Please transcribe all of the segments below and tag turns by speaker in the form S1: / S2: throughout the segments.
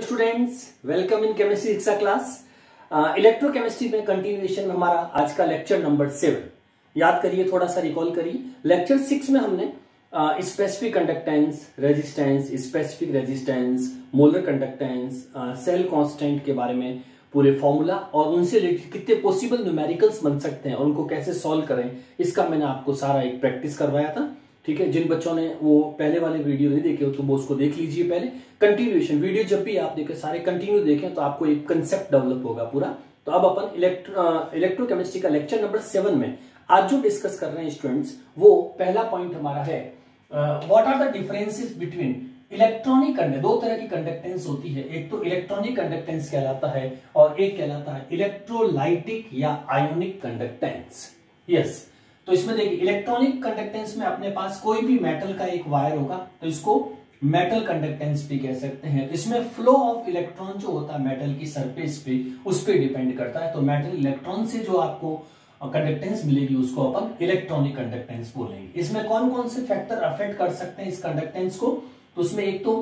S1: Students, welcome in chemistry शिक्षा class. Electrochemistry में continuation में हमारा आज का लेक्चर नंबर 7 याद करिए, थोड़ा सा रिकॉल करिए। लेक्चर 6 में हमने specific conductance, resistance, specific resistance, molar conductance, cell constant के बारे में पूरे फॉर्मूला और उनसे रिलेटेड कितने पॉसिबल न्यूमेरिकल्स बन सकते हैं और उनको कैसे सॉल्व करें, इसका मैंने आपको सारा एक प्रैक्टिस करवाया था। ठीक है, जिन बच्चों ने वो पहले वाले वीडियो नहीं देखे हो तो वो उसको देख लीजिए। पहले कंटिन्यूएशन वीडियो जब भी आप देखें, सारे कंटिन्यू देखें तो आपको एक कंसेप्ट डेवलप होगा पूरा। तो अब अपन इलेक्ट्रोकेमिस्ट्री का लेक्चर नंबर 7 में आज जो डिस्कस कर रहे हैं स्टूडेंट्स, वो पहला पॉइंट हमारा है what are the differences between electronic conductance. दो तरह की कंडक्टेंस होती है, एक तो इलेक्ट्रॉनिक कंडक्टेंस कहलाता है और एक कहलाता है इलेक्ट्रोलाइटिक या आयोनिक कंडक्टेंस। यस, तो इसमें देखिए इलेक्ट्रॉनिक कंडक्टेंस में अपने पास कोई भी मेटल का एक वायर होगा तो इसको मेटल कंडक्टेंस भी कह सकते हैं। इसमें फ्लो ऑफ इलेक्ट्रॉन जो होता है मेटल की सरफेस पे, उस पे डिपेंड करता है। तो मेटल इलेक्ट्रॉन से जो आपको कंडक्टेंस मिलेगी उसको अपन इलेक्ट्रॉनिक कंडक्टेंस बोलेंगे। इसमें कौन कौन से फैक्टर अफेक्ट कर सकते हैं इस कंडक्टेंस को, तो उसमें एक तो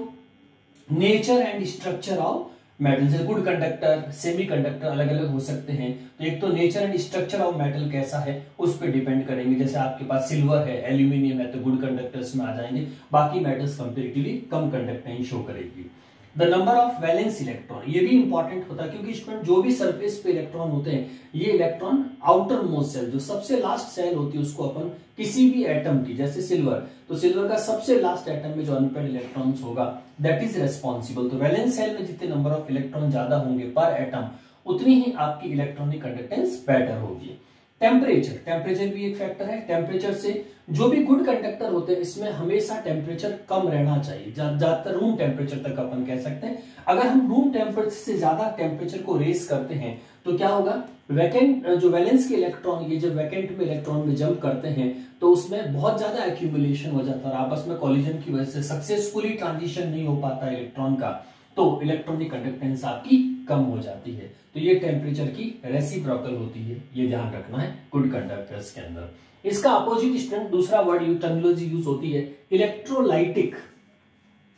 S1: nature and structure of metal, जैसे गुड कंडक्टर, सेमी कंडक्टर अलग अलग हो सकते हैं। तो एक तो nature and structure of metal कैसा है उस पर डिपेंड करेंगे। जैसे आपके पास सिल्वर है, एल्यूमिनियम है, तो गुड कंडक्टर्स में आ जाएंगे। बाकी मेटल्स कंपेरेटिवली कम कंडक्टेंस शो करेगी। The number of valence electron, ये भी इंपॉर्टेंट होता है क्योंकि स्टूडेंट जो भी सरफेस पे इलेक्ट्रॉन होते हैं, ये इलेक्ट्रॉन आउटर मोस्ट सेल, जो सबसे लास्ट सेल होती है, उसको अपन किसी भी एटम की, जैसे सिल्वर, तो सिल्वर का सबसे लास्ट एटम में जो अनपेड इलेक्ट्रॉन्स होगा दैट इज रेस्पॉन्सिबल। तो वैलेंस सेल में जितने नंबर ऑफ इलेक्ट्रॉन ज्यादा होंगे पर एटम, उतनी ही आपकी इलेक्ट्रॉनिक कंडक्टेंस बेटर होगी। टेम्परेचर, टेम्परेचर भी एक फैक्टर है। टेम्परेचर से जो भी गुड कंडक्टर होते हैं इसमें हमेशा टेम्परेचर कम रहना चाहिए, ज्यादातर रूम टेम्परेचर तक अपन कह सकते हैं। अगर हम रूम टेम्परेचर से ज्यादा टेम्परेचर को रेस करते हैं तो क्या होगा, वैकेंट जो वैलेंस के इलेक्ट्रॉन, ये जब वैकेंट में इलेक्ट्रॉन में जंप करते हैं तो उसमें बहुत ज्यादा एक्यूमुलेशन हो जाता है और आपस में कॉलिजन की वजह से सक्सेसफुली ट्रांजिशन नहीं हो पाता इलेक्ट्रॉन का, तो इलेक्ट्रॉनिक कंडक्टेंस आपकी कम हो जाती है। तो ये टेम्परेचर की रेसिप्रोकल होती है, ये ध्यान रखना है गुड कंडक्टर्स के अंदर। इसका अपोजिट स्टूडेंट दूसरा वर्ड टर्मिनोलॉजी यूज होती है इलेक्ट्रोलाइटिक।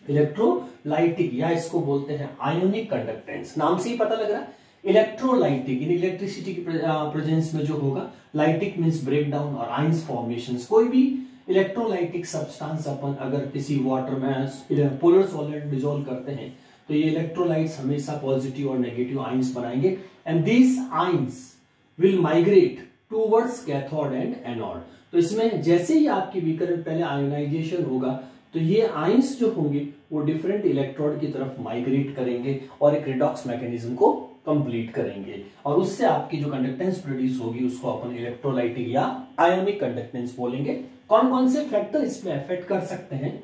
S1: इलेक्ट्रोलाइटिक या इसको बोलते हैं आयोनिक कंडक्टेंस, नाम से ही पता लग रहा है इलेक्ट्रोलाइटिक, इन इलेक्ट्रिसिटी की प्रेजेंस में जो होगा। लाइटिक मींस ब्रेक डाउन और आयंस फॉर्मेशंस। कोई भी इलेक्ट्रोलाइटिक सब्सटेंस अपन अगर किसी वाटर में पोलर सॉलिड डिसॉल्व करते हैं तो ये इलेक्ट्रोलाइट्स हमेशा पॉजिटिव और नेगेटिव आयंस बनाएंगे and this ions will migrate towards cathode and anode. तो इसमें जैसे ही आपकी बीकर में पहले आयोनाइजेशन होगा तो ये आयंस जो होंगे वो डिफरेंट इलेक्ट्रोड की तरफ माइग्रेट करेंगे और एक रिडॉक्स मैकेनिज्म को कंप्लीट करेंगे और उससे आपकी जो कंडक्टेंस प्रोड्यूस होगी उसको अपन इलेक्ट्रोलाइटिक या आयोनिक कंडक्टेंस बोलेंगे। कौन कौन से फैक्टर इसमें अफेक्ट कर सकते हैं?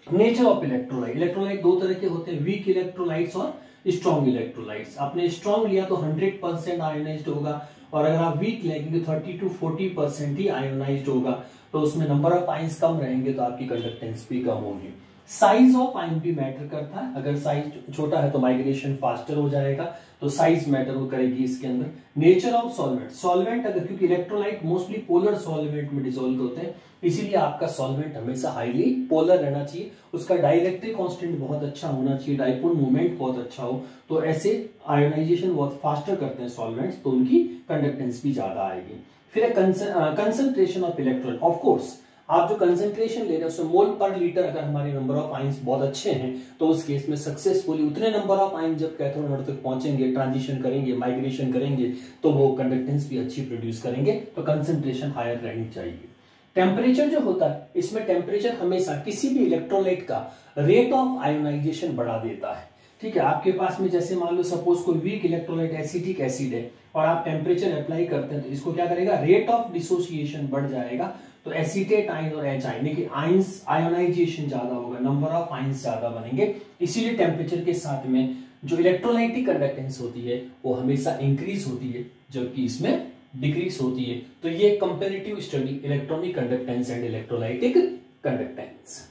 S1: नेचर ऑफ इलेक्ट्रोलाइट, इलेक्ट्रोलाइट दो तरह के होते हैं, वीक इलेक्ट्रोलाइट्स और स्ट्रॉन्ग इलेक्ट्रोलाइट्स। आपने स्ट्रॉन्ग लिया तो 100% आयोनाइज्ड होगा और अगर आप वीक लेंगे 30 to 40% ही आयोनाइज्ड होगा, तो उसमें नंबर ऑफ आयंस कम रहेंगे तो आपकी कंडक्टेंस भी कम होगी। साइज ऑफ आयन भी मैटर करता है, अगर साइज छोटा है तो माइग्रेशन फास्टर हो जाएगा, तो साइज मैटर करेगी इसके अंदर। नेचर ऑफ सॉल्वेंट, सॉल्वेंट अगर, क्योंकि इलेक्ट्रोलाइट मोस्टली पोलर सॉल्वेंट में डिसॉल्व होते हैं, इसीलिए आपका सॉल्वेंट हमेशा हाईली पोलर रहना चाहिए, उसका डाइलेक्ट्रिक कांस्टेंट बहुत अच्छा होना चाहिए, डाइपोल मूवमेंट बहुत अच्छा हो, तो ऐसे आयोनाइजेशन बहुत फास्टर करते हैं सॉल्वेंट्स, तो उनकी कंडक्टेंस भी ज्यादा आएगी। फिर concentration of electron, of course आप जो कंसंट्रेशन ले रहे हैं उसमें मोल पर लीटर अगर हमारे नंबर ऑफ आयंस बहुत अच्छे हैं तो उस केस में सक्सेसफुली उतने नंबर ऑफ आयन जब कैथोड एनोड तक पहुंचेंगे, ट्रांजिशन करेंगे, माइग्रेशन करेंगे, तो वो कंडक्टेंस भी अच्छी प्रोड्यूस करेंगे। तो कंसंट्रेशन हायर रहनी चाहिए। टेम्परेचर जो होता है, इसमें टेम्परेचर हमेशा किसी भी इलेक्ट्रोलाइट का रेट ऑफ आयोनाइजेशन बढ़ा देता है। ठीक है, आपके पास में जैसे मान लो सपोज कोई वीक इलेक्ट्रोलाइट एसिटिक एसिड है और आप टेम्परेचर अप्लाई करते हैं तो इसको क्या करेगा, रेट ऑफ डिसोसिएशन बढ़ जाएगा, तो एसीटेट आयन और एच आयन की आयंस आयोनाइजेशन ज्यादा होगा, नंबर ऑफ आयंस ज्यादा बनेंगे। इसीलिए टेम्परेचर के साथ में जो इलेक्ट्रोलाइटिक कंडक्टेंस होती है वो हमेशा इंक्रीज होती है जबकि इसमें डिक्रीज होती है। तो ये comparative study electronic conductance and electrolytic conductance.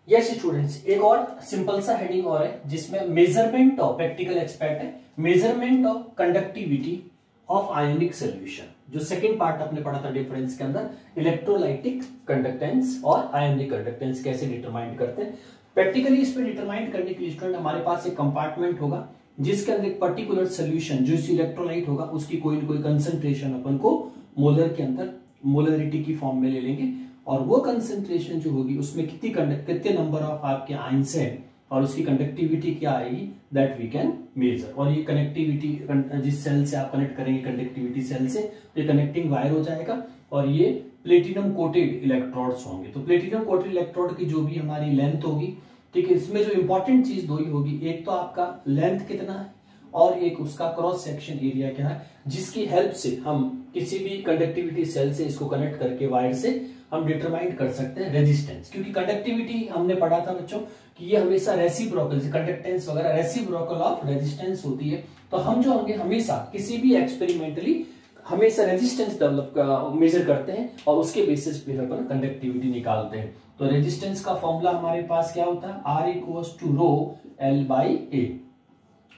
S1: Yes students, एक और सिंपल सा हेडिंग और है जिसमें मेजरमेंट ऑफ, प्रैक्टिकल एक्सपर्ट है, measurement of conductivity of ionic solution. जो सेकंड पार्ट आपने पढ़ा था डिफरेंस के अंदर, इलेक्ट्रोलाइटिक कंडक्टेंस और आयोनिक कंडक्टेंस कैसे डिटरमाइन करते हैं। प्रैक्टिकली इसमें डिटरमाइन करने के लिए स्टूडेंट हमारे पास एक कंपार्टमेंट होगा जिसके अंदर एक पर्टिकुलर सोल्यूशन जो इस इलेक्ट्रोलाइट होगा उसकी कोई न कोई कंसंट्रेशन अपन को मोलर के अंदर मोलरिटी की फॉर्म में ले लेंगे और वो कंसंट्रेशन जो होगी उसमें कितने नंबर ऑफ आपके आयंस है और उसकी कंडक्टिविटी क्या आएगी दैट वी कैन मेजर। और ये कनेक्टिविटी जिस सेल से आप कनेक्ट करेंगे कंडक्टिविटी सेल से तो ये कनेक्टिंग वायर हो जाएगा और ये प्लेटिनम कोटेड इलेक्ट्रोड्स होंगे। तो प्लेटिनम कोटेड इलेक्ट्रोड की जो भी हमारी लेंथ होगी, ठीक है, इसमें जो इंपॉर्टेंट चीज दो ही होगी, एक तो आपका लेंथ कितना है और एक उसका क्रॉस सेक्शन एरिया क्या है, जिसकी हेल्प से हम किसी भी कंडक्टिविटी सेल से इसको कनेक्ट करके वायर से हम डिटरमाइन कर सकते हैं रेजिस्टेंस। क्योंकि कंडक्टिविटी हमने पढ़ा था बच्चों कि ये हमेशा रेसिप्रोकल, कंडक्टेंस वगैरह रेसिप्रोकल ऑफ रेजिस्टेंस होती है। तो हम जो होंगे हमेशा किसी भी एक्सपेरिमेंटली हमेशा रेजिस्टेंस डेवलप मेजर करते हैं और उसके बेसिस पे अपन कंडक्टिविटी निकालते हैं। तो रेजिस्टेंस का फॉर्मूला हमारे पास क्या होता है, R equals to rho L by A.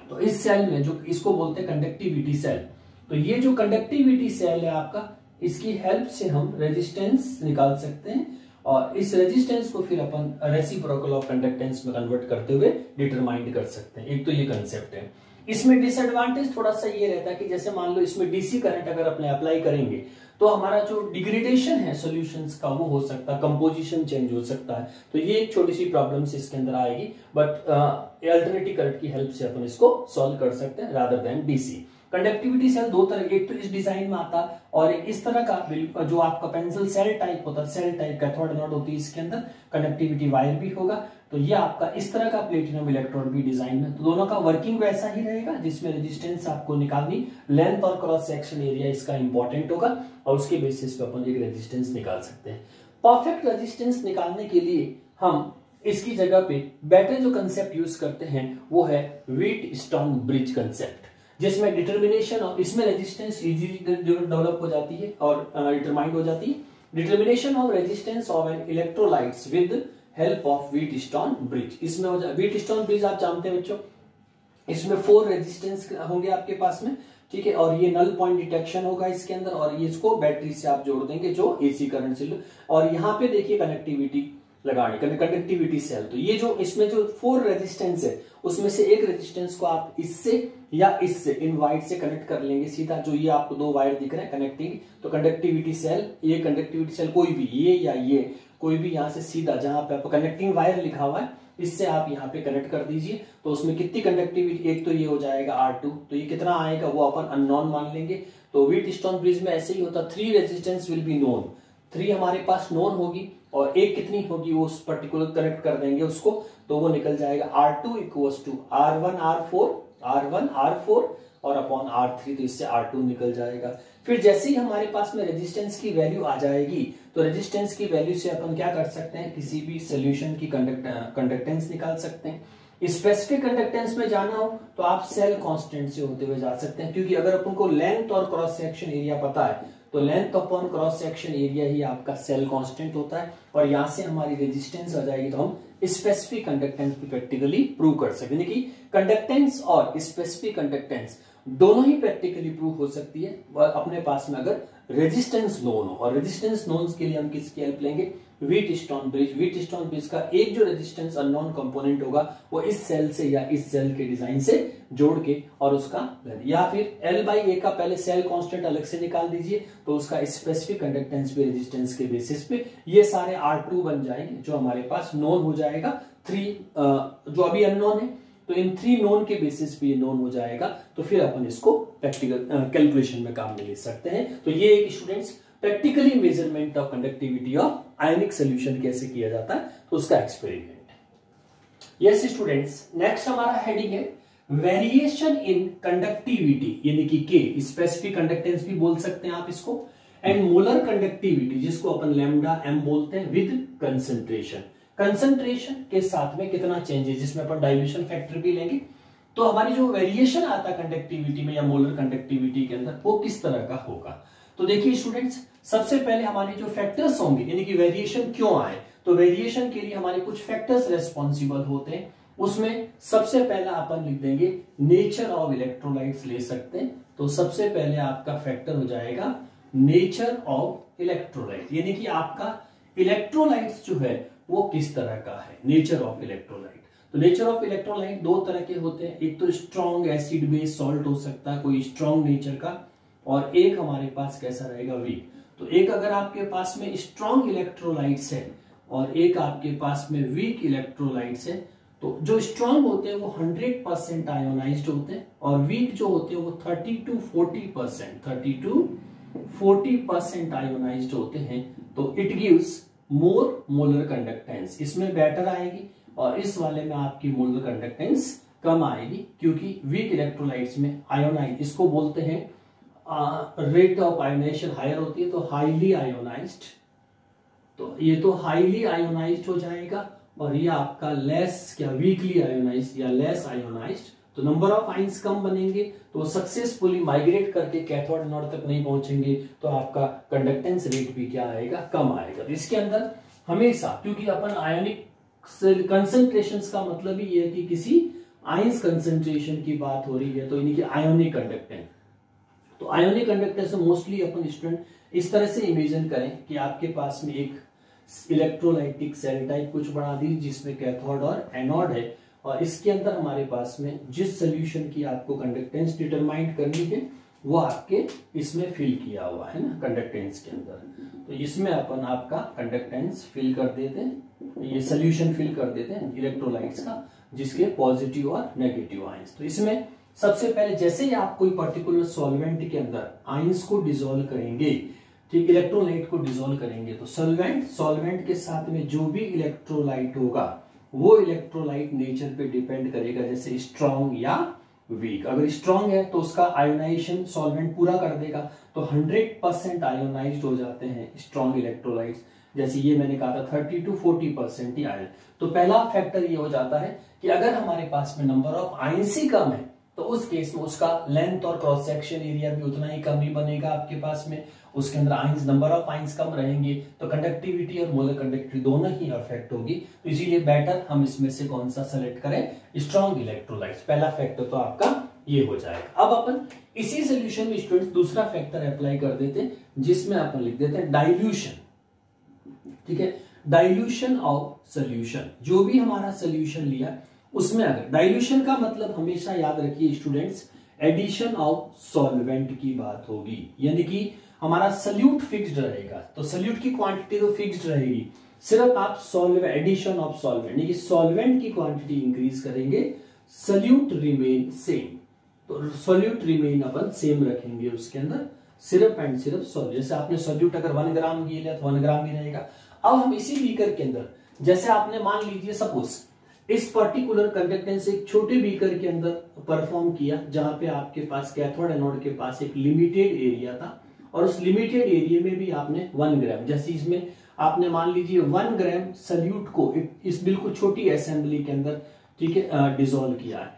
S1: तो इस सेल में जो इसको बोलते हैं कंडक्टिविटी सेल, तो ये जो कंडक्टिविटी सेल है आपका, इसकी हेल्प से हम रेजिस्टेंस निकाल सकते हैं और इस रेजिस्टेंस को फिर अपन रेसिप्रोकल ऑफ कंडक्टेंस में कन्वर्ट करते हुए डिटरमाइन कर सकते हैं। एक तो ये कंसेप्ट है। इसमें डिसएडवांटेज थोड़ा सा ये रहता है कि जैसे मान लो इसमें डीसी करंट अगर अपने अप्लाई करेंगे तो हमारा जो डिग्रेडेशन है सॉल्यूशंस का वो हो सकता है, कंपोजिशन चेंज हो सकता है। तो ये एक छोटी सी प्रॉब्लम इसके अंदर आएगी, बट अल्टरनेटिव करंट की हेल्प से अपन इसको सॉल्व कर सकते हैं rather than DC. Conductivity cell दो तरह, एक तो इस डिजाइन में आता है और इस तरह का जो आपका पेंसिल सेल टाइप होता है, सेल टाइप कैथोड एनोड होती है, इसके अंदर कनेक्टिविटी वायर भी होगा। तो ये आपका इस तरह का प्लेटिनम इलेक्ट्रोड भी डिजाइन में, तो दोनों का वर्किंग वैसा ही रहेगा जिसमें रेजिस्टेंस आपको निकालनी, लेंथ और क्रॉस सेक्शन एरिया इसका इंपॉर्टेंट होगा और उसके बेसिस पे अपन एक रेजिस्टेंस निकाल सकते हैं। परफेक्ट रेजिस्टेंस निकालने के लिए हम इसकी जगह पे बेटर जो कंसेप्ट यूज करते हैं वो है व्हीटस्टोन ब्रिज कंसेप्ट, जिसमें डिटर्मिनेशन और इसमें रेजिस्टेंस इजीली डेवलप हो जाती है और डिटरमाइंड हो जाती है। Determination of resistance of an electrolytes with help of Wheatstone bridge. इसमें हो जाए व्हीटस्टोन ब्रिज, आप जानते हैं बच्चों, इसमें 4 रेजिस्टेंस होंगे आपके पास में, ठीक है, और ये नल पॉइंट डिटेक्शन होगा इसके अंदर और ये इसको बैटरी से आप जोड़ देंगे जो एसी करंट से, और यहाँ पे देखिए कनेक्टिविटी लगाने कंडक्टिविटी सेल। तो ये जो इसमें जो 4 रेजिस्टेंस है उसमें से एक रेजिस्टेंस को आप इससे या इससे इन वायर से कनेक्ट कर लेंगे सीधा, जो ये आपको 2 वायर दिख रहे हैं कनेक्टिंग। तो कंडक्टिविटी सेल, ये कंडक्टिविटी सेल कोई भी, ये या ये कोई भी यहाँ से सीधा जहां पे आपको कनेक्टिंग वायर लिखा हुआ है इससे आप यहाँ पे कनेक्ट कर दीजिए। तो उसमें कितनी कंडक्टिविटी, एक तो ये हो जाएगा R2, तो ये कितना आएगा वो अपन अननोन मान लेंगे। तो व्हीटस्टोन ब्रिज में ऐसे ही होता, 3 रेजिस्टेंस विल बी नोन, 3 हमारे पास नोन होगी और एक कितनी होगी वो उस पर्टिकुलर कनेक्ट कर देंगे उसको, तो वो निकल जाएगा R2 equals to R1 R4 और अपॉन R3, तो इससे R2 निकल जाएगा। फिर जैसे ही हमारे पास में रेजिस्टेंस की वैल्यू आ जाएगी तो रेजिस्टेंस की वैल्यू से अपन क्या कर सकते हैं, किसी भी सोल्यूशन की कंडक्टेंस निकाल सकते हैं। स्पेसिफिक कंडक्टेंस में जाना हो तो आप सेल कांस्टेंट से होते हुए जा सकते हैं, क्योंकि अगर अपन को लेंथ और क्रॉस सेक्शन एरिया पता है तो length upon cross section area ही आपका सेल कांस्टेंट होता है और यहां से हमारी रेजिस्टेंस आ जाएगी। तो हम स्पेसिफिक कंडक्टेंस भी प्रैक्टिकली प्रूव कर सकते हैं कि कंडक्टेंस और स्पेसिफिक कंडक्टेंस दोनों ही प्रैक्टिकली प्रूव हो सकती है अपने पास में अगर रेजिस्टेंस नोन हो। और रेजिस्टेंस नोन के लिए हम किसकी हेल्प लेंगे, व्हीटस्टोन ब्रिज। व्हीटस्टोन ब्रिज का एक जो रेजिस्टेंस अननोन कंपोनेंट होगा वो इस सेल से या इस सेल के डिजाइन से जोड़ के और उसका, या फिर L/A का पहले सेल कांस्टेंट अलग से निकाल दीजिए तो उसका स्पेसिफिक कंडक्टेंस पे रेजिस्टेंस के बेसिस पे ये सारे R2 बन जाएंगे जो हमारे पास नोन हो जाएगा। 3 जो अभी अननोन है तो इन 3 नोन के बेसिस पे ये नोन हो जाएगा, तो फिर अपन इसको प्रैक्टिकल कैलकुलेशन में काम में ले सकते हैं। तो ये एक students practically measurement of conductivity of ionic solution कैसे किया जाता है तो उसका एक्सपेरिमेंट। यस स्टूडेंट्स, नेक्स्ट हमारा हेडिंग है वेरिएशन इन कंडक्टिविटी, यानी कि के स्पेसिफिक कंडक्टेंस भी बोल सकते हैं आप इसको, एंड मोलर कंडक्टिविटी जिसको अपन लैम्डा m बोलते हैं, विद कंसंट्रेशन। कंसंट्रेशन के साथ में कितना चेंजेस, जिसमें अपन डाइल्यूशन फैक्टर भी लेंगे। तो हमारी जो वेरिएशन आता है कंडक्टिविटी में या मोलर कंडक्टिविटी के अंदर वो किस तरह का होगा। तो देखिए स्टूडेंट्स, सबसे पहले हमारे जो फैक्टर्स होंगे, यानी कि वेरिएशन क्यों आए, तो वेरिएशन के लिए हमारे कुछ फैक्टर्स रेस्पॉन्सिबल होते हैं। उसमें सबसे पहला अपन लिख देंगे नेचर ऑफ इलेक्ट्रोलाइट्स ले सकते हैं। तो सबसे पहले आपका फैक्टर हो जाएगा नेचर ऑफ इलेक्ट्रोलाइट, यानी कि आपका इलेक्ट्रोलाइट्स जो है वो किस तरह का है, नेचर ऑफ इलेक्ट्रोलाइट। तो नेचर ऑफ इलेक्ट्रोलाइट दो तरह के होते हैं, एक तो स्ट्रॉन्ग एसिड बेस सॉल्ट हो सकता है कोई स्ट्रॉन्ग नेचर का, और एक हमारे पास कैसा रहेगा, वीक। तो एक अगर आपके पास में स्ट्रॉन्ग इलेक्ट्रोलाइट्स है और एक आपके पास में वीक इलेक्ट्रोलाइट्स है, तो जो स्ट्रॉन्ग होते हैं वो 100% आयोनाइज्ड होते हैं और वीक जो होते हैं वो 30 to 40% आयोनाइज्ड होते हैं। तो it gives more molar conductance, इसमें बेटर आएगी और इस वाले में आपकी मोलर कंडक्टेंस कम आएगी, क्योंकि वीक इलेक्ट्रोलाइट्स में आयोनाइज, इसको बोलते हैं रेट ऑफ आयोनाइजेशन हायर होती है, तो हाईली आयोनाइज्ड, तो ये तो हाईली आयोनाइज्ड हो जाएगा, और ये आपका लेस क्या, वीकली आयोनाइज्ड या लेस आयोनाइज्ड। तो नंबर ऑफ आइंस कम बनेंगे तो सक्सेसफुली माइग्रेट करके कैथोड एनोड तक नहीं पहुंचेंगे, तो आपका कंडक्टेंस रेट भी क्या आएगा, कम आएगा। तो इसके अंदर हमेशा, क्योंकि अपन आयोनिक कंसंट्रेशंस का मतलब ही ये है कि किसी आयंस कंसंट्रेशन की बात हो रही है, तो इन्हीं की आयोनिक कंडक्टेंस। तो आयोनिक कंडक्टेंस मोस्टली अपन स्टूडेंट इस तरह से इमेजिन करें कि आपके पास में एक इलेक्ट्रोलाइटिक सेल टाइप कुछ बना दी जिसमें कैथोड और एनोड है, और इसके अंदर हमारे पास में जिस सोल्यूशन की आपको कंडक्टेंस डिटरमाइन करनी है वो आपके इसमें फिल किया हुआ है ना, कंडक्टेंस के अंदर। तो इसमें अपन आपका कंडक्टेंस फिल कर देते हैं, ये सोल्यूशन फिल कर देते हैं इलेक्ट्रोलाइट्स का, जिसके पॉजिटिव और नेगेटिव आयंस। तो इसमें सबसे पहले जैसे ही आप कोई पर्टिकुलर सॉल्वेंट के अंदर आयंस को डिसॉल्व करेंगे, ठीक, इलेक्ट्रोलाइट को डिसॉल्व करेंगे, तो सॉल्वेंट के साथ में जो भी इलेक्ट्रोलाइट होगा वो इलेक्ट्रोलाइट नेचर पे डिपेंड करेगा, जैसे स्ट्रॉन्ग या वीक। अगर स्ट्रॉन्ग है तो उसका आयोनाइजेशन सॉल्वेंट पूरा कर देगा, तो 100% आयोनाइज्ड हो जाते हैं स्ट्रॉन्ग इलेक्ट्रोलाइट्स, जैसे ये मैंने कहा था 30 to 40% ही आयन। तो पहला फैक्टर ये हो जाता है कि अगर हमारे पास में नंबर ऑफ आयंस ही कम है, तो उस केस में उसका लेंथ और क्रॉस सेक्शन एरिया भी उतना ही कम ही बनेगा आपके पास में, उसके अंदर आयंस, नंबर ऑफ आयंस कम रहेंगे, तो कंडक्टिविटी और मोलर कंडक्टिविटी दोनों ही अफेक्ट होगी। तो इसीलिए बेटर हम इसमें से कौन सा सेलेक्ट करें, स्ट्रॉन्ग इलेक्ट्रोलाइट्स। पहला फैक्टर तो आपका ये हो जाएगा। अब अपन इसी सोल्यूशन में स्टूडेंट्स दूसरा फैक्टर अप्लाई कर देते हैं, जिसमें अपन लिख देते हैं डाइल्यूशन। ठीक है, डाइल्यूशन ऑफ सोल्यूशन, जो भी हमारा सोल्यूशन लिया उसमें अगर डाइल्यूशन का मतलब हमेशा याद रखिए स्टूडेंट्स, एडिशन ऑफ सॉल्वेंट की बात होगी, यानी कि हमारा सल्यूट फिक्स्ड रहेगा, तो सल्यूट की क्वांटिटी तो फिक्स्ड रहेगी, सिर्फ आप एडिशन ऑफ सॉल्वेंट यानी कि सॉल्वेंट की क्वांटिटी इंक्रीज करेंगे, सल्यूट रिमेन सेम। तो सॉल्यूट रिमेन अपन सेम रखेंगे उसके अंदर, सिर्फ एंड सिर्फ सॉल्यूट। जैसे आपने सॉल्यूट अगर 1 ग्राम की लिया तो 1 ग्राम ही रहेगा। अब हम इसी बीकर के अंदर, जैसे आपने मान लीजिए सपोज इस पर्टिकुलर कंडक्टेंस एक छोटे बीकर के अंदर परफॉर्म किया, जहां पे आपके पास कैथोड एनोड के पास एक लिमिटेड एरिया था, और उस लिमिटेड एरिया में भी आपने 1 ग्राम, जैसे इसमें आपने मान लीजिए 1 ग्राम सल्यूट को इस बिल्कुल छोटी असेंबली के अंदर, ठीक है, डिसॉल्व किया है,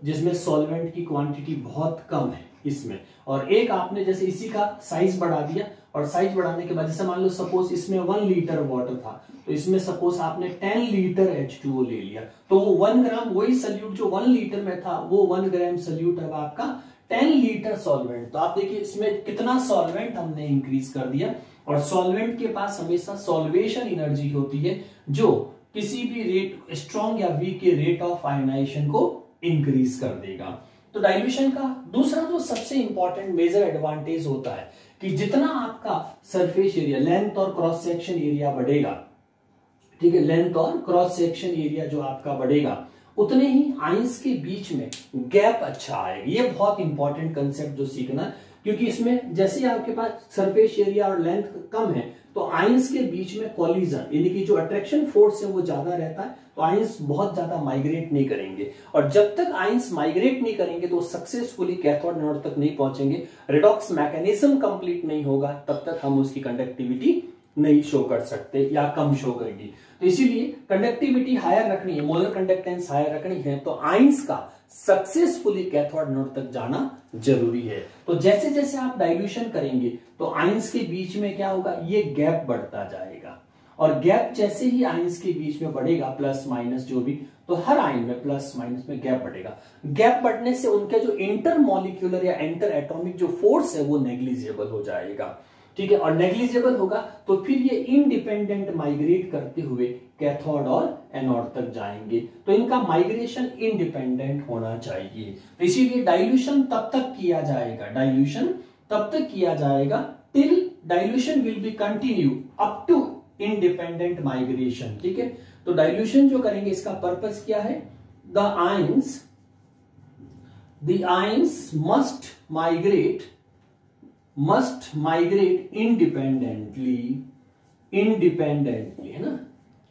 S1: जिसमें सॉल्वेंट की क्वांटिटी बहुत कम है इसमें, और एक आपने जैसे इसी का साइज बढ़ा दिया, और साइज बढ़ाने के बाद जैसे मान लो सपोज इसमें 1 लीटर वाटर था, तो इसमें सपोज आपने 10 लीटर H2O ले लिया, तो वो 1 ग्राम, वही सल्यूट जो 1 लीटर में था वो 1 ग्राम सल्यूट अब आपका 10 लीटर सॉल्वेंट। तो आप देखिए इसमें कितना सॉल्वेंट हमने इंक्रीज कर दिया, और सॉल्वेंट के पास हमेशा सॉल्वेशन एनर्जी होती है जो किसी भी रेट, स्ट्रॉन्ग या वीक के रेट ऑफ आयोनाइजेशन को इंक्रीज कर देगा। तो डाइल्यूशन का दूसरा जो सबसे इंपॉर्टेंट मेजर एडवांटेज होता है कि जितना आपका सरफेस एरिया, लेंथ और क्रॉस सेक्शन एरिया बढ़ेगा, ठीक है, लेंथ और क्रॉस सेक्शन एरिया जो आपका बढ़ेगा, उतने ही आयंस के बीच में गैप अच्छा आएगा। ये बहुत इंपॉर्टेंट कंसेप्ट जो सीखना, क्योंकि इसमें जैसे ही आपके पास सरफेस एरिया और लेंथ कम है, तो आयंस के बीच में कॉलिजन यानी कि जो अट्रैक्शन फोर्स है वो ज्यादा रहता है, तो आयंस बहुत ज्यादा माइग्रेट नहीं करेंगे, और जब तक आयंस माइग्रेट नहीं करेंगे तो सक्सेसफुली कैथोड एनोड तक नहीं पहुंचेंगे, रिडॉक्स मैकेनिज्म कंप्लीट नहीं होगा, तब तक हम उसकी कंडक्टिविटी नहीं शो कर सकते या कम शो करेगी। तो इसीलिए कंडक्टिविटी हायर रखनी है, मोलर कंडक्टेंस हायर रखनी है, तो आयंस का सक्सेसफुली कैथोड एनोड तक जाना जरूरी है। तो जैसे जैसे आप डाइल्यूशन करेंगे तो आयंस के बीच में क्या होगा, ये गैप बढ़ता जाएगा, और गैप जैसे ही आयंस के बीच में बढ़ेगा, प्लस माइनस जो भी, तो हर आयन में प्लस माइनस में गैप बढ़ेगा। गैप बढ़ने से उनका जो इंटर मॉलिक्यूलर या इंटर एटॉमिक जो फोर्स है वो नेग्लिजिबल हो जाएगा। ठीक है, और नेग्लिजिबल होगा तो फिर ये इंडिपेंडेंट माइग्रेट करते हुए कैथोड और एनोड तक जाएंगे। तो इनका माइग्रेशन इंडिपेंडेंट होना चाहिए। तो इसीलिए डाइल्यूशन तब तक किया जाएगा, डाइल्यूशन तब तक किया जाएगा till dilution will be continue up to independent migration. ठीक है, तो डाइल्यूशन जो करेंगे इसका पर्पस क्या है, the ions must migrate independently, है ना।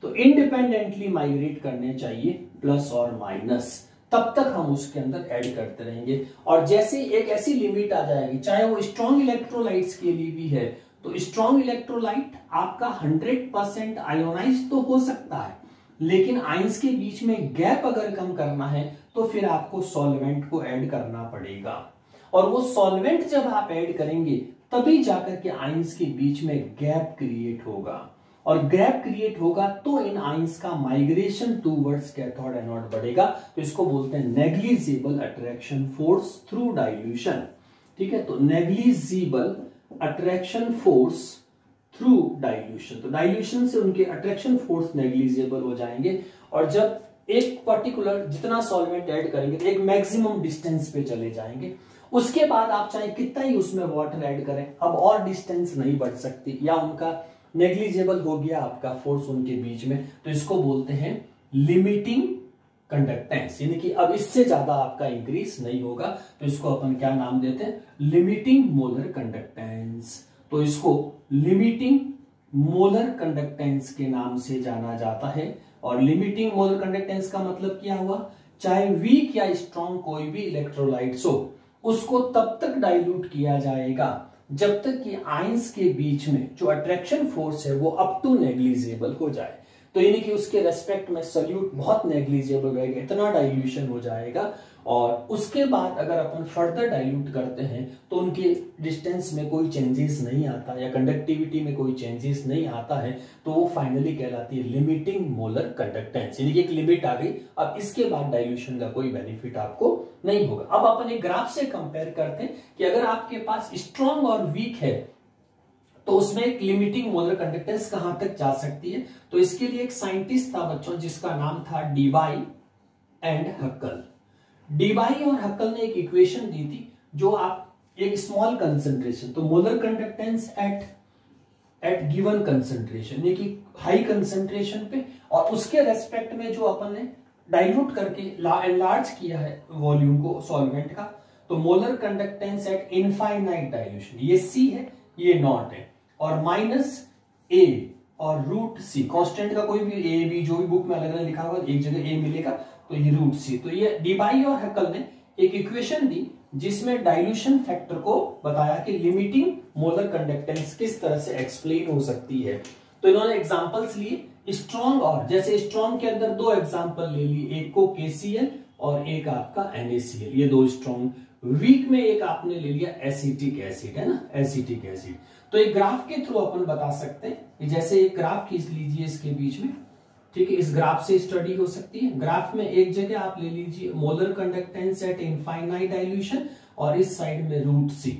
S1: तो इंडिपेंडेंटली माइग्रेट करने चाहिए प्लस और माइनस, तब तक हम उसके अंदर ऐड करते रहेंगे। और जैसे एक ऐसी लिमिट आ जाएगी, चाहे वो स्ट्रॉन्ग इलेक्ट्रोलाइट्स के लिए भी है, तो स्ट्रॉन्ग इलेक्ट्रोलाइट आपका 100% आयोनाइज तो हो सकता है, लेकिन आयंस के बीच में गैप अगर कम करना है तो फिर आपको सॉल्वेंट को ऐड करना पड़ेगा। और वो सॉल्वेंट जब आप ऐड करेंगे तभी जाकर के आयंस के बीच में गैप क्रिएट होगा, और गैप क्रिएट होगा तो इन आयंस का माइग्रेशन टूवर्ड्स कैथोड एनोड बढ़ेगा। तो इसको बोलते हैं negligible attraction force through dilution. ठीक है, तो negligible attraction force through dilution, तो डाइल्यूशन से उनके अट्रैक्शन फोर्स नेग्लिजिबल हो जाएंगे। और जब एक पर्टिकुलर जितना सॉल्वेंट ऐड करेंगे तो एक मैक्सिमम डिस्टेंस पे चले जाएंगे, उसके बाद आप चाहे कितना ही उसमें वाटर ऐड करें, अब और डिस्टेंस नहीं बढ़ सकती, या उनका नेग्लिजिबल हो गया आपका फोर्स उनके बीच में। तो इसको बोलते हैं लिमिटिंग कंडक्टेंस, यानी कि अब इससे ज्यादा आपका इंक्रीज नहीं होगा। तो इसको अपन क्या नाम देते हैं, लिमिटिंग मोलर कंडक्टेंस। तो इसको लिमिटिंग मोलर कंडक्टेंस के नाम से जाना जाता है। और लिमिटिंग मोलर कंडक्टेंस का मतलब क्या हुआ, चाहे वीक या स्ट्रॉन्ग कोई भी इलेक्ट्रोलाइट्स हो, उसको तब तक डाइल्यूट किया जाएगा जब तक कि आयंस के बीच में जो अट्रैक्शन फोर्स है वो अप टू नेग्लिजिबल हो जाए। तो यानी कि उसके रेस्पेक्ट में सॉल्यूट बहुत नेग्लिजिबल रहेगा, इतना डाइल्यूशन हो जाएगा। और उसके बाद अगर अपन फर्दर डाइल्यूट करते हैं तो उनके डिस्टेंस में कोई चेंजेस नहीं आता या कंडक्टिविटी में कोई चेंजेस नहीं आता है, तो वो फाइनली कहलाती है लिमिटिंग मोलर कंडक्टेंस, यानी कि एक लिमिट आ गई, अब इसके बाद डाइल्यूशन का कोई बेनिफिट आपको नहीं होगा। अब अपन एक ग्राफ से कंपेयर करते हैं कि अगर आपके पास स्ट्रॉन्ग और वीक है तो उसमें एक लिमिटिंग मोलर कंडक्टेंस कहां तक जा सकती है। तो इसके लिए एक साइंटिस्ट था बच्चों जिसका नाम था डीबाई एंड हक्कल। डीबाई और हक्कल ने एक इक्वेशन दी थी, जो आप एक स्मॉल कंसंट्रेशन, तो molar conductance at given concentration, यानी कि हाई कंसंट्रेशन पे, और उसके रेस्पेक्ट में जो अपन ने डाइल्यूट करके एनलार्ज किया है वॉल्यूम को सॉल्वेंट का, तो molar conductance eight infinite dilution, ये सी है ये नॉट है, और माइनस ए और रूट सी, कांस्टेंट का कोई भी ए बी जो भी बुक में अलग अलग लिखा होगा, एक जगह ए मिलेगा तो ये रूट सी। तो ये डीबाई और हक्कल ने एक इक्वेशन दी जिसमें डाइल्यूशन फैक्टर को बताया कि लिमिटिंग मोलर कंडक्टेंस किस तरह से एक्सप्लेन हो सकती है। तो इन्होंने एग्जांपल्स लिए स्ट्रॉन्ग, और जैसे स्ट्रॉन्ग के अंदर दो एग्जांपल ले लिए, एक को KCl और एक आपका NaCl, ये दो स्ट्रॉन्ग। वीक में एक आपने ले लिया एसिटिक एसिड, है ना, एसिटिक एसिड। तो एक ग्राफ के थ्रू अपन बता सकते हैं कि जैसे एक ग्राफ खींच लीजिए इसके बीच में, ठीक है, इस ग्राफ से स्टडी हो सकती है। ग्राफ में एक जगह आप ले लीजिए molar conductance eight infinite dilution और इस साइड में रूट सी,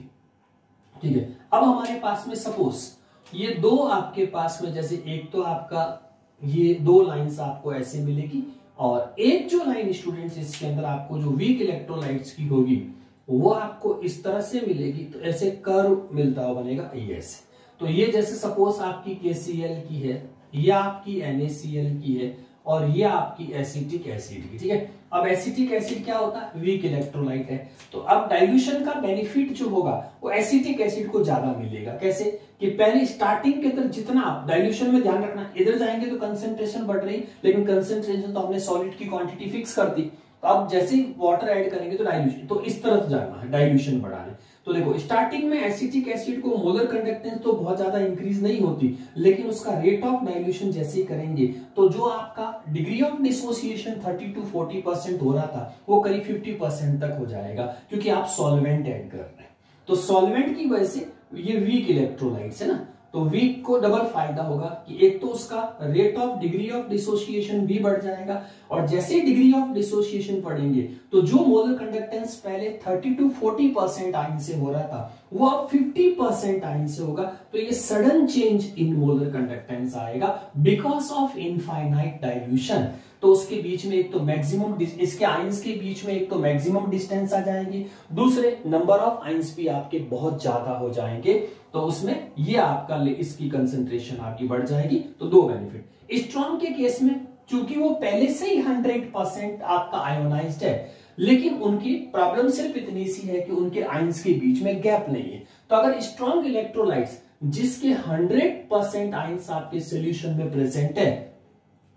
S1: ठीक है। अब हमारे पास में सपोज ये दो आपके पास में, जैसे एक तो आपका ये दो लाइंस आपको ऐसे मिलेगी, और एक जो लाइन स्टूडेंट्स इसके अंदर आपको जो वीक इलेक्ट्रोलाइट्स की होगी वो आपको इस तरह से मिलेगी, तो ऐसे कर्व मिलता हुआ बनेगा ये ऐसे। तो ये जैसे सपोज आपकी KCl की है, ये आपकी NaCl की है, और ये आपकी एसिटिक एसिड की, ठीक है। अब एसिटिक एसिड क्या होता है, वीक इलेक्ट्रोलाइट है। तो अब डाइल्यूशन का बेनिफिट जो होगा वो एसिटिक एसिड को ज्यादा मिलेगा। कैसे कि पहले स्टार्टिंग के अंदर जितना आप डाइल्यूशन में ध्यान रखना, इधर जाएंगे तो कंसंट्रेशन बढ़ रही, लेकिन कंसंट्रेशन तो हमने सॉलिड की क्वांटिटी फिक्स कर दी, तो अब जैसे ही वाटर ऐड करेंगे तो डाइल्यूशन, तो इस तरफ जाना है डाइल्यूशन बढ़ाने। तो देखो स्टार्टिंग में एसिटिक एसिड को मोलर कंडक्टेंस तो बहुत ज्यादा इंक्रीज नहीं होती, लेकिन उसका रेट ऑफ डाइल्यूशन जैसे ही करेंगे तो जो आपका डिग्री ऑफ डिसोसिएशन 30 to 40% हो रहा था वो करीब 50% तक हो जाएगा, क्योंकि आप सॉल्वेंट ऐड कर रहे हैं। तो सॉल्वेंट की वजह से ये वीक इलेक्ट्रोलाइट्स है ना, तो वीक को डबल फायदा होगा कि एक तो उसका rate of degree of dissociation भी बढ़ जाएगा, और जैसे डिग्री ऑफ डिसोसिएशन बढ़ेंगे तो जो मोलर कंडक्टेंस पहले 30 to 40% आयन से हो रहा था वो अब 50% आयन से होगा। तो ये sudden change in molar conductance आएगा बिकॉज ऑफ इनफाइनाइट डाइल्यूशन। तो उसके बीच में एक तो मैक्सिमम, इसके आयंस के बीच में एक तो मैक्सिमम डिस्टेंस आ जाएगी, दूसरे नंबर ऑफ आयंस भी आपके बहुत ज्यादा हो जाएंगे, तो उसमें ये आपका इसकी कंसंट्रेशन आपकी बढ़ जाएगी। तो दो बेनिफिट। स्ट्रॉन्ग के केस में चूंकि वो पहले से ही 100% आपका आयोनाइज्ड है, लेकिन उनकी प्रॉब्लम सिर्फ इतनी सी है कि उनके आयंस के बीच में गैप नहीं है। तो अगर स्ट्रॉन्ग इलेक्ट्रोलाइट्स जिसके 100% आयंस आपके सॉल्यूशन में प्रेजेंट है,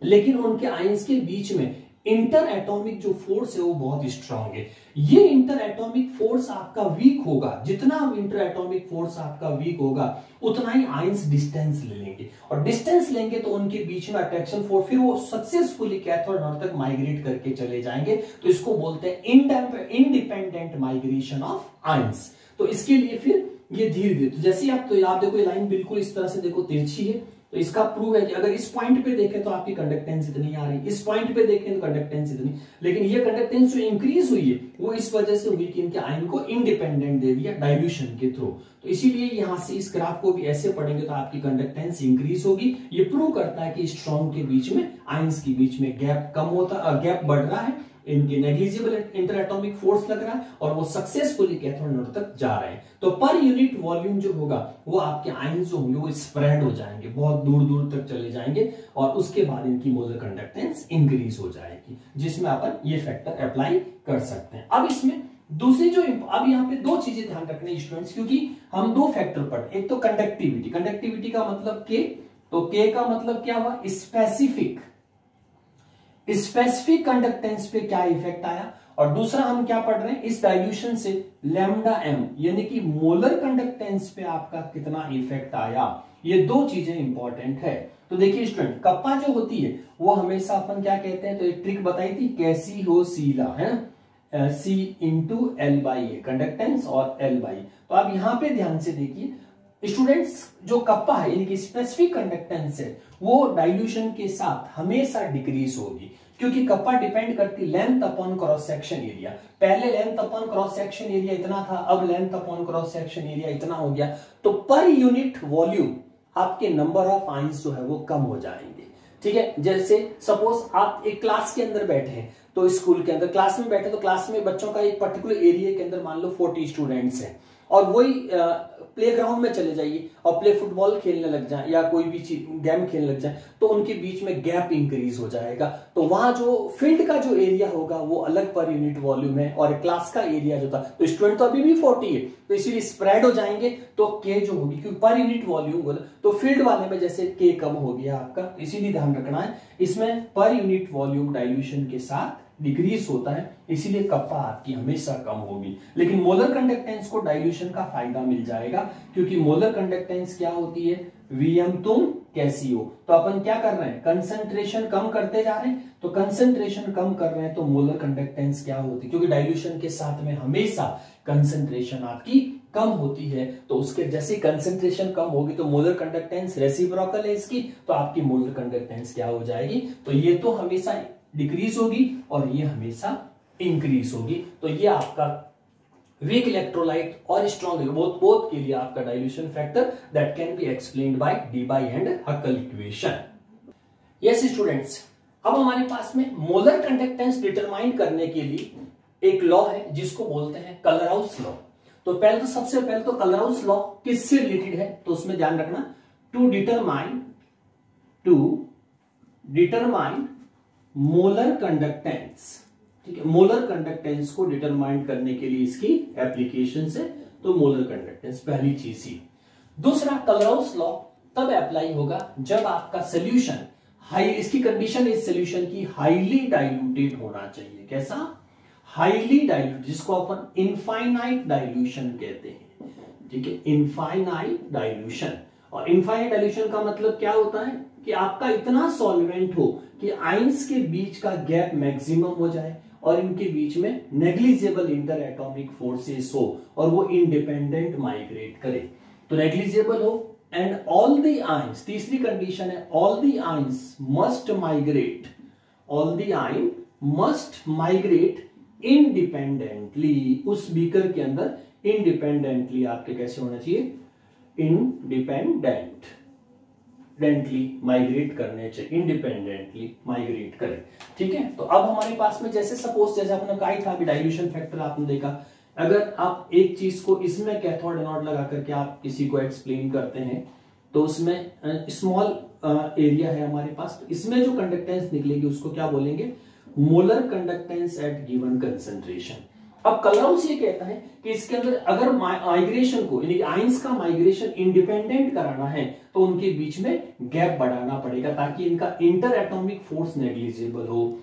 S1: लेकिन उनके आयंस के बीच में इंटर एटॉमिक जो फोर्स है वो बहुत स्ट्रांग है, ये इंटर एटॉमिक फोर्स आपका वीक होगा। जितना इंटर एटॉमिक फोर्स आपका वीक होगा उतना ही आयंस डिस्टेंस ले लेंगे, और डिस्टेंस लेंगे तो उनके बीच में अट्रैक्शन फोर्स, फिर वो सक्सेसफुली कैथोड नॉर्थ तक माइग्रेट करके चले जाएंगे। तो इसको बोलते हैं इंडिपेंडेंट माइग्रेशन ऑफ आयंस। तो इसके लिए फिर ये धीरे धीरे, तो जैसे आप, तो आप देखो ये लाइन बिल्कुल इस तरह से देखो तिरछी है, तो इसका प्रूव है कि अगर इस पॉइंट पे देखें तो आपकी कंडक्टेंस इतनी आ रही, इस पॉइंट पे देखें तो कंडक्टेंस इतनी, लेकिन ये कंडक्टेंस जो इंक्रीज हुई है वो इस वजह से हुई कि इनके आयन को इंडिपेंडेंट दे दिया डाइल्यूशन के थ्रू। तो इसीलिए यहां से इस ग्राफ को भी ऐसे पढ़ेंगे तो आपकी कंडक्टेंस इंक्रीज होगी। ये प्रूव करता है कि स्ट्रॉन्ग के बीच में, आयंस के बीच में गैप कम होता, गैप बढ़ रहा है, इनके नेग्लिजिबल इंटर एटॉमिक फोर्स लग रहा है, और वो सक्सेसफुली कैथोड नोड तक जा रहे हैं। तो पर यूनिट वॉल्यूम जो होगा वो आपके आयंस जो होंगे वो स्प्रेड हो जाएंगे, बहुत दूर दूर तक चले जाएंगे, और उसके बाद इनकी मोलर कंडक्टेंस इंक्रीज हो जाएगी, जिसमें अपन ये फैक्टर अप्लाई कर सकते हैं। अब इसमें दूसरी जो, अब यहाँ पे दो चीजें ध्यान रखने स्टूडेंट्स, क्योंकि हम दो फैक्टर पढ़े, एक तो कंडक्टिविटी, कंडक्टिविटी का मतलब के, तो के का मतलब क्या हुआ, स्पेसिफिक, स्पेसिफिक कंडक्टेंस पे क्या इफेक्ट आया, और दूसरा हम क्या पढ़ रहे हैं इस डाइल्यूशन से लैम्डा एम यानी कि मोलर कंडक्टेंस पे आपका कितना इफेक्ट आया। ये दो चीजें इंपॉर्टेंट है। तो देखिए स्टूडेंट, कप्पा जो होती है वो हमेशा अपन क्या कहते हैं, तो एक ट्रिक बताई थी, कैसी हो सीला है ना, C into L by A conductance और एल बाई। तो आप यहां पे ध्यान से देखिए स्टूडेंट्स, जो कप्पा है यानी कि स्पेसिफिक कंडक्टेंस है वो डाइल्यूशन के साथ हमेशा डिक्रीज होगी, क्योंकि कप्पा डिपेंड करती length upon cross section area. पहले length upon cross section area इतना था, अब length upon cross section area इतना हो गया, तो पर यूनिट वॉल्यूम आपके नंबर ऑफ आयंस जो है वो कम हो जाएंगे। ठीक है, जैसे सपोज आप एक क्लास के अंदर बैठे हैं, तो स्कूल के अंदर क्लास में बैठे, तो क्लास में बच्चों का एक पर्टिकुलर एरिया के अंदर मान लो 40 स्टूडेंट्स हैं, और वही प्लेग्राउंड में चले जाइए और प्ले फुटबॉल खेलने लग जाए या कोई भी गेम खेलने लग जाए, तो उनके बीच में गैप इंक्रीज हो जाएगा। तो वहां जो फील्ड का जो एरिया होगा वो अलग पर यूनिट वॉल्यूम है, और क्लास का एरिया जो था, तो स्टूडेंट तो अभी भी 40 है, तो इसीलिए स्प्रेड हो जाएंगे, तो के जो होगी, क्योंकि पर यूनिट वॉल्यूम बोला, तो फील्ड वाले में जैसे के कम हो गया आपका, इसीलिए ध्यान रखना है इसमें पर यूनिट वॉल्यूम डाइल्यूशन के साथ डिक्रीज होता है, इसीलिए कप्पा आपकी हमेशा कम होगी। लेकिन मोलर कंडक्टेंस को डाइल्यूशन का फायदा मिल जाएगा, क्योंकि मोलर कंडक्टेंस क्या होती है, वीएम तुम कैसी हो। तो अपन क्या कर रहे हैं, कंसंट्रेशन कम करते जा रहे हैं, तो कंसंट्रेशन कम कर रहे हैं तो मोलर कंडक्टेंस क्या होती है, क्योंकि डाइल्यूशन के साथ में हमेशा कंसंट्रेशन आपकी कम होती है, तो उसके जैसे कंसंट्रेशन कम होगी तो मोलर कंडक्टेंस रेसिप्रोकल है इसकी, तो आपकी मोलर कंडक्टेंस क्या हो जाएगी, तो ये तो हमेशा डिक्रीज होगी और ये हमेशा इंक्रीज होगी। तो ये आपका वीक इलेक्ट्रोलाइट और स्ट्रॉन्ग बोथ के लिए आपका dilution factor that can be explained by Debye and Huckel equation. Yes students, अब हमारे पास में मोलर कंडक्टेंस डिटरमाइन करने के लिए एक लॉ है जिसको बोलते हैं कलरहाउस लॉ। तो पहले तो सबसे पहले तो कलरहाउस लॉ किससे रिलेटेड है, तो उसमें ध्यान रखना, टू डिटरमाइन मोलर कंडक्टेंस। ठीक है, मोलर कंडक्टेंस को डिटरमाइन करने के लिए इसकी एप्लीकेशन है, तो मोलर कंडक्टेंस पहली चीज ही। दूसरा, कलरहाउस लॉ तब अप्लाई होगा जब आपका सोल्यूशन हाई, इसकी कंडीशन इस सोल्यूशन की हाईली डाइल्यूटेड होना चाहिए। कैसा, हाईली डाइल्यूट, जिसको अपन इनफाइनाइट डाइल्यूशन कहते हैं। ठीक है, इनफाइनाइट डाइल्यूशन। और इनफाइनाइट डाइल्यूशन का मतलब क्या होता है कि आपका इतना सॉल्वेंट हो कि आयंस के बीच का गैप मैक्सिमम हो जाए और इनके बीच में नेग्लिजिबल इंटर एटॉमिक फोर्सेस हो और वो इंडिपेंडेंट माइग्रेट करे। तो नेग्लिजिबल हो, एंड ऑल द आयंस, तीसरी कंडीशन है all the ions must migrate, all the ion must migrate independently, उस बीकर के अंदर इंडिपेंडेंटली आपके कैसे होना चाहिए, इंडिपेंडेंटली माइग्रेट करने चाहिए, इंडिपेंडेंटली माइग्रेट करें। ठीक है, तो अब हमारे पास में जैसे सपोज जैसे आपने कहा था अभी डाइल्यूशन फैक्टर आपने देखा, अगर आप एक चीज को इसमें कैथोड एनोड लगा करके आप किसी को एक्सप्लेन करते हैं तो उसमें स्मॉल एरिया है हमारे पास, तो इसमें जो कंडक्टेंस निकलेगी उसको क्या बोलेंगे, molar conductance at given concentration. अब कलराउस ये कहता है कि इसके अंदर अगर माइग्रेशन को यानी आयंस का माइग्रेशन इंडिपेंडेंट कराना है तो उनके बीच में गैप बढ़ाना पड़ेगा ताकि इनका इंटर एटॉमिक फोर्स नेग्लिजिबल हो।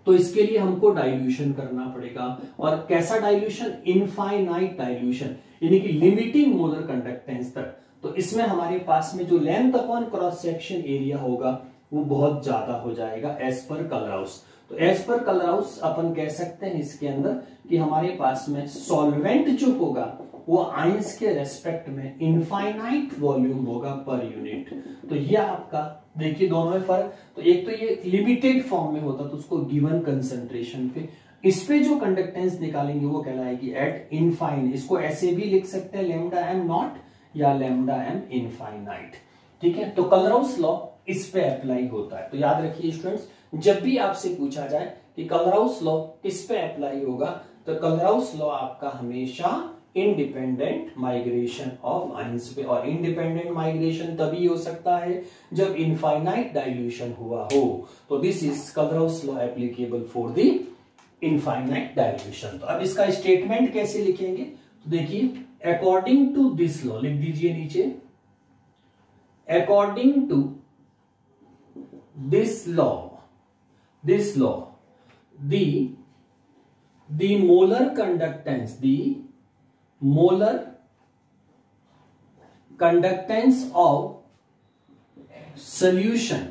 S1: तो इसके लिए हमको डाइल्यूशन करना पड़ेगा, और कैसा डाइल्यूशन, इनफाइनाइट डाइल्यूशन, यानी कि लिमिटिंग मोलर कंडक्टेंस तक। तो इसमें हमारे पास में जो length upon cross section area होगा वो बहुत ज्यादा हो जाएगा एज पर कलराउस। तो एज पर कलराउस अपन कह सकते हैं इसके अंदर कि हमारे पास में सॉल्वेंट जो होगा वो आयंस के रेस्पेक्ट में इनफाइनाइट वॉल्यूम होगा पर यूनिट। तो ये आपका देखिए दोनों में फर्क, तो एक तो ये लिमिटेड फॉर्म में होता तो उसको गिवन कंसंट्रेशन पे, इस पे जो कंडक्टेंस निकालेंगे वो कहलाएगी एट इनफाइनाइट। इसको ऐसे भी लिख सकते हैं लैम्डा एम नॉट या लैम्डा एम इनफाइनाइट। ठीक है, तो कलराउस लॉ इस पे अप्लाई होता है। तो याद रखिए स्टूडेंट्स, जब भी आपसे पूछा जाए कि कलराउस लॉ किस पे अप्लाई होगा तो कलराउस लॉ आपका हमेशा इंडिपेंडेंट माइग्रेशन ऑफ आयंस पे, और इंडिपेंडेंट माइग्रेशन तभी हो सकता है जब इनफाइनाइट डाइल्यूशन हुआ हो। तो this is Kohlrausch law applicable for the infinite dilution. तो अब इसका स्टेटमेंट कैसे लिखेंगे, तो देखिए अकॉर्डिंग टू दिस लॉ लिख दीजिए नीचे, according to this law the molar conductance of solution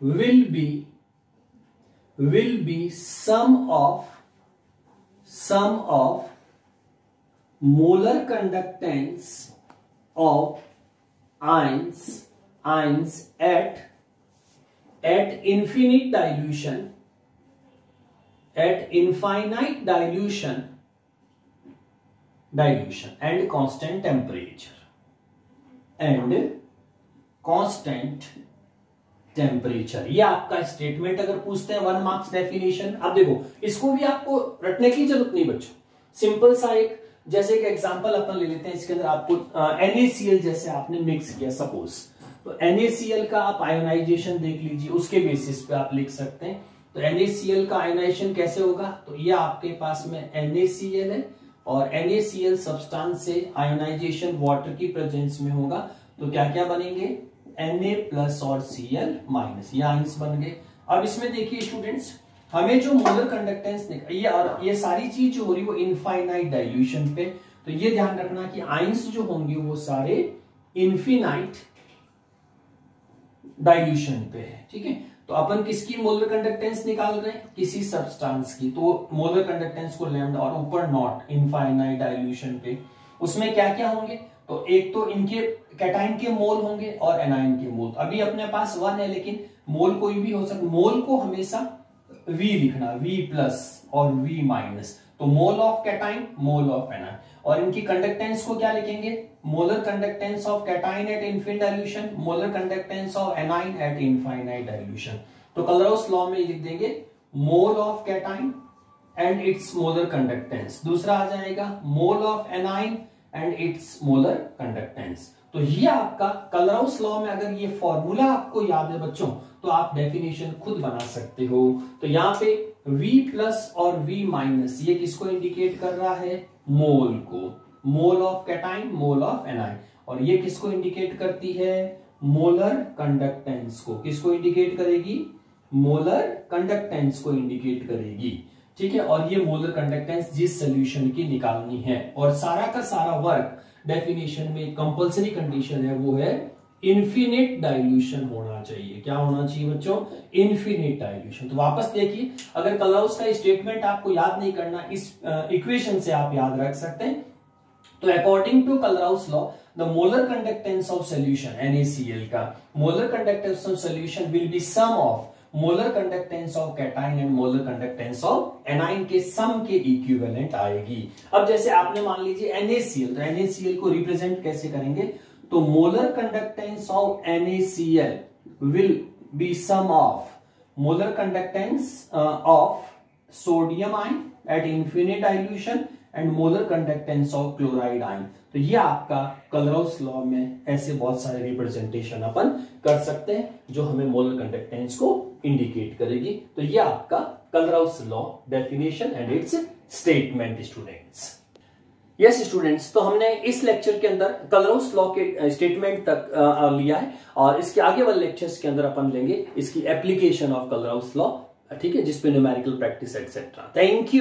S1: will be sum of molar conductance of ions at infinite dilution, at infinite dilution and constant temperature, ये आपका statement अगर पूछते हैं 1 marks definition. अब देखो इसको भी आपको रटने की जरूरत नहीं बच्चों, सिंपल सा एक जैसे एक एग्जांपल अपन ले लेते हैं, इसके अंदर आपको NaCl जैसे आपने मिक्स किया सपोज, तो NaCl का आप आयोनाइजेशन देख लीजिए, उसके बेसिस पे आप लिख सकते हैं। तो NaCl का आयोनाइजेशन कैसे होगा, तो ये आपके पास में NaCl है और NaCl सब्सटेंस से आयोनाइजेशन वाटर की प्रेजेंस में होगा, तो क्या क्या बनेंगे, Na प्लस और Cl माइनस, ये आयंस बन गए। अब इसमें देखिए स्टूडेंट्स, हमें जो मोलर कंडक्टेंस ये सारी चीज जो हो रही है वो इनफाइनाइट डाइल्यूशन पे, तो ये ध्यान रखना कि आयंस जो होंगे वो सारे इनफिनाइट डाइल्यूशन पे है। ठीक है, तो अपन किसकी मोलर कंडक्टेंस निकाल रहे हैं, किसी सब्सटेंस की, तो मोलर कंडक्टेंस को लैम्डा और ऊपर नॉट इनफाइनाइट डाइल्यूशन पे। उसमें क्या क्या होंगे, तो एक तो इनके कैटाइन के मोल होंगे और एनाइन के मोल। अभी अपने पास 1 है लेकिन मोल कोई भी हो सकता, मोल को हमेशा V लिखना, V प्लस और V माइनस, तो mole of cation mole of anion. और इनकी कंडक्टेंस को क्या लिखेंगे, molar conductance of cation at infinite dilution, molar conductance of anion at infinite dilution. तो कलराउस लॉ में लिख देंगे mole of cation and its molar conductance, दूसरा आ जाएगा mole of anion and its molar conductance. तो ये आपका कलराउस लॉ में अगर ये फॉर्मूला आपको याद है बच्चों तो आप डेफिनेशन खुद बना सकते हो। तो यहाँ पे V प्लस और V माइनस ये किसको इंडिकेट कर रहा है, मोल को, मोल of cation mole of anion, और ये किसको इंडिकेट करती है, मोलर कंडक्टेंस को, किसको इंडिकेट करेगी, मोलर कंडक्टेंस को इंडिकेट करेगी। ठीक है, और ये मोलर कंडक्टेंस जिस सोल्यूशन की निकालनी है, और सारा का सारा वर्क डेफिनेशन में कंपल्सरी कंडीशन है वो है इन्फिनिट डाइल्यूशन होना चाहिए। क्या होना चाहिए बच्चों? Infinite dilution. तो वापस देखिए, अगर कलराउस का स्टेटमेंट आपको याद नहीं करना, इस इक्वेशन से आप याद रख सकते हैं। तो according to Kohlrausch law, the molar conductance of solution NaCl का molar conductance of solution will be sum of molar conductance of cation and molar conductance of anion के सम के इक्विवेलेंट आएगी। अब जैसे आपने मान लीजिए NaCl, तो NaCl को रिप्रेजेंट कैसे करेंगे? तो molar conductance of NaCl will be sum of molar conductance of sodium ion at infinite dilution and molar conductance of chloride ion. तो ये आपका कलराउस लॉ में ऐसे बहुत सारे रिप्रेजेंटेशन अपन कर सकते हैं जो हमें मोलर कंडक्टेंस को इंडिकेट करेगी। तो ये आपका Kohlrausch law definition and its statement students. Yes students, तो हमने इस लेक्चर के अंदर कलराउस लॉ के स्टेटमेंट तक लिया है और इसके आगे वाले लेक्चर्स के अंदर अपन लेंगे इसकी एप्लीकेशन ऑफ कलराउस लॉ, ठीक है, जिसपे numerical practice etcetera. Thank you.